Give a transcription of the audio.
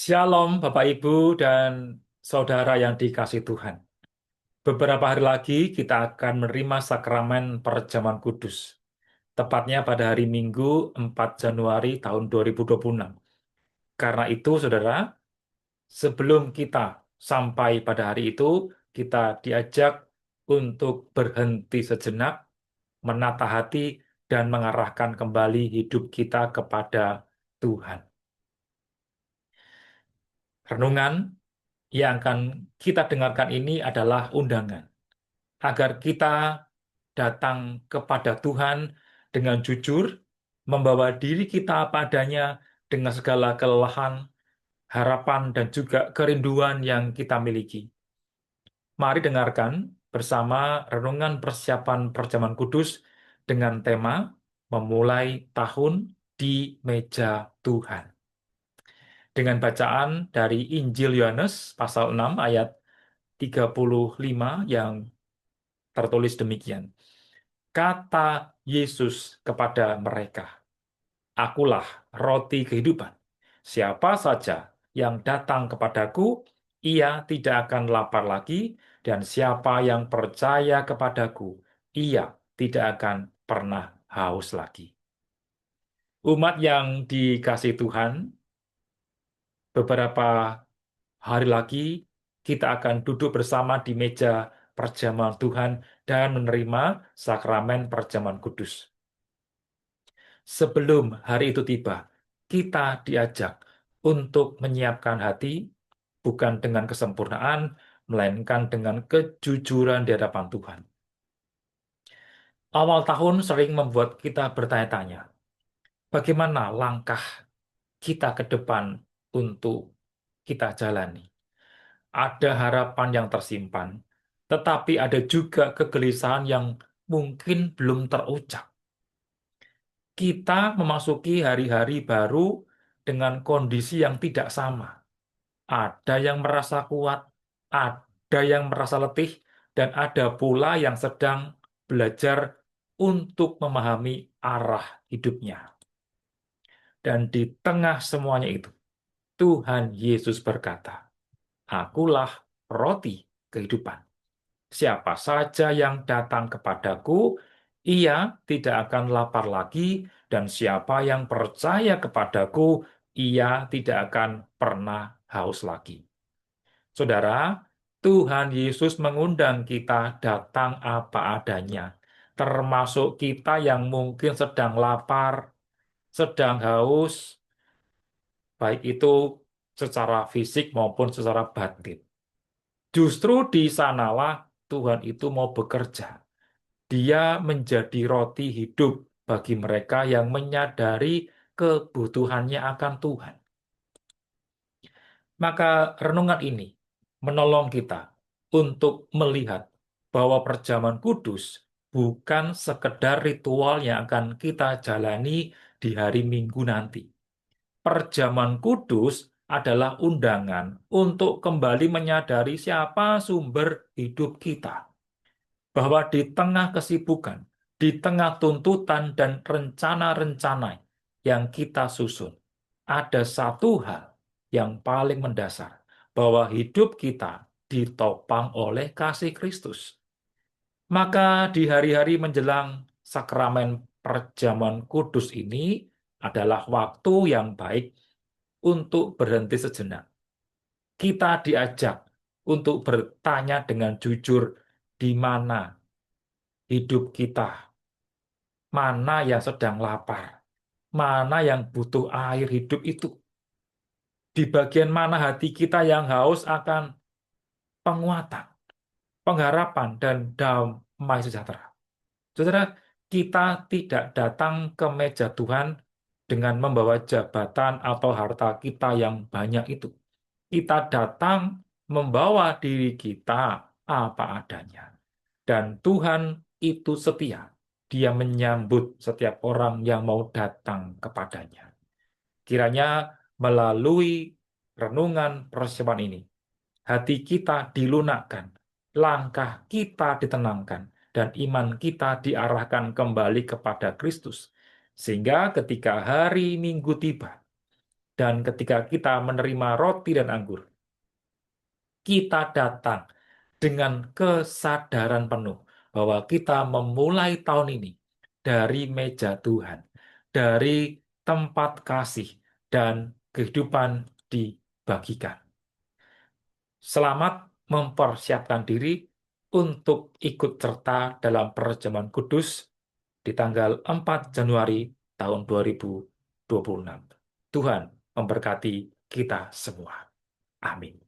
Shalom Bapak Ibu dan saudara yang dikasih Tuhan. Beberapa hari lagi kita akan menerima sakramen perjamuan kudus. Tepatnya pada hari Minggu 4 Januari tahun 2026. Karena itu saudara, sebelum kita sampai pada hari itu, kita diajak untuk berhenti sejenak, menata hati, dan mengarahkan kembali hidup kita kepada Tuhan. Renungan yang akan kita dengarkan ini adalah undangan agar kita datang kepada Tuhan dengan jujur, membawa diri kita apa adanya dengan segala kelelahan, harapan, dan juga kerinduan yang kita miliki. Mari dengarkan bersama renungan persiapan perjamuan kudus dengan tema memulai tahun di meja Tuhan. Dengan bacaan dari Injil Yohanes pasal 6 ayat 35 yang tertulis demikian. Kata Yesus kepada mereka, "Akulah roti kehidupan. Siapa saja yang datang kepadaku, ia tidak akan lapar lagi, dan siapa yang percaya kepadaku, ia tidak akan pernah haus lagi." Umat yang dikasih Tuhan, beberapa hari lagi kita akan duduk bersama di meja perjamuan Tuhan dan menerima sakramen perjamuan kudus. Sebelum hari itu tiba, kita diajak untuk menyiapkan hati, bukan dengan kesempurnaan, melainkan dengan kejujuran di hadapan Tuhan. Awal tahun sering membuat kita bertanya-tanya, bagaimana langkah kita ke depan untuk kita jalani? Ada harapan yang tersimpan, tetapi ada juga kegelisahan yang mungkin belum terucap. Kita memasuki hari-hari baru dengan kondisi yang tidak sama. Ada yang merasa kuat, ada yang merasa letih, dan ada pula yang sedang belajar untuk memahami arah hidupnya. Dan di tengah semuanya itu, Tuhan Yesus berkata, "Akulah roti kehidupan. Siapa saja yang datang kepadaku, ia tidak akan lapar lagi, dan siapa yang percaya kepadaku, ia tidak akan pernah haus lagi." Saudara, Tuhan Yesus mengundang kita datang apa adanya, termasuk kita yang mungkin sedang lapar, sedang haus, baik itu secara fisik maupun secara batin. Justru di sanalah Tuhan itu mau bekerja. Dia menjadi roti hidup bagi mereka yang menyadari kebutuhannya akan Tuhan. Maka renungan ini menolong kita untuk melihat bahwa perjamuan kudus bukan sekedar ritual yang akan kita jalani di hari Minggu nanti. Perjamuan kudus adalah undangan untuk kembali menyadari siapa sumber hidup kita. Bahwa di tengah kesibukan, di tengah tuntutan dan rencana-rencana yang kita susun, ada satu hal yang paling mendasar, bahwa hidup kita ditopang oleh kasih Kristus. Maka di hari-hari menjelang sakramen perjamuan kudus ini adalah waktu yang baik untuk berhenti sejenak. Kita diajak untuk bertanya dengan jujur di mana hidup kita, mana yang sedang lapar, mana yang butuh air hidup itu, di bagian mana hati kita yang haus akan penguatan, pengharapan, dan damai sejahtera. Saudara, kita tidak datang ke meja Tuhan dengan membawa jabatan atau harta kita yang banyak itu. Kita datang membawa diri kita apa adanya. Dan Tuhan itu setia. Dia menyambut setiap orang yang mau datang kepadanya. Kiranya melalui renungan persiapan ini, hati kita dilunakkan, langkah kita ditenangkan, dan iman kita diarahkan kembali kepada Kristus. Sehingga ketika hari Minggu tiba, Dan ketika kita menerima roti dan anggur, kita datang dengan kesadaran penuh bahwa kita memulai tahun ini dari meja Tuhan, dari tempat kasih dan kehidupan dibagikan. Selamat mempersiapkan diri untuk ikut serta dalam perjamuan kudus di tanggal 4 Januari tahun 2026. Tuhan memberkati kita semua. Amin.